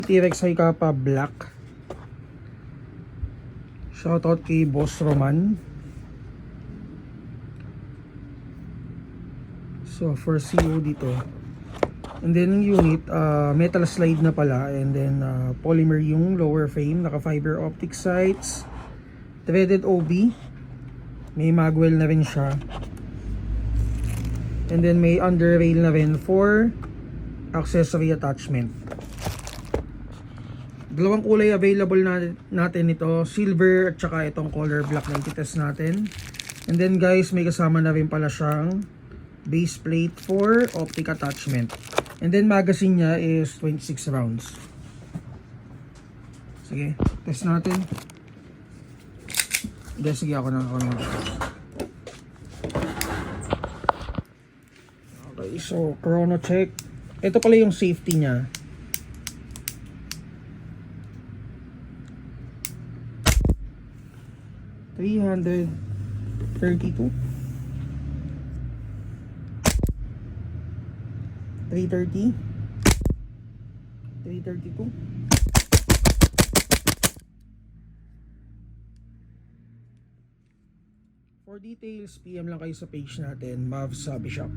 T-Rex Hi-Kappa Black. Shoutout kay Boss Roman. So for CO dito. And then yung unit, metal slide na pala. And then polymer yung lower frame. Naka fiber optic sights. Threaded OB. May magwell na rin siya. And then may under rail na rin for accessory attachment. Dalawang kulay available natin ito, silver at saka itong color black na ititest natin. And then guys, may kasama na rin pala siyang base plate for optic attachment. And then magazine niya is 26 rounds. Sige, test natin. Sige, ako na. Okay, so chrono check. Ito pala yung safety niya. $332. 330. 332. For details, PM lang kayo sa page natin, Mavs Hobby Shop.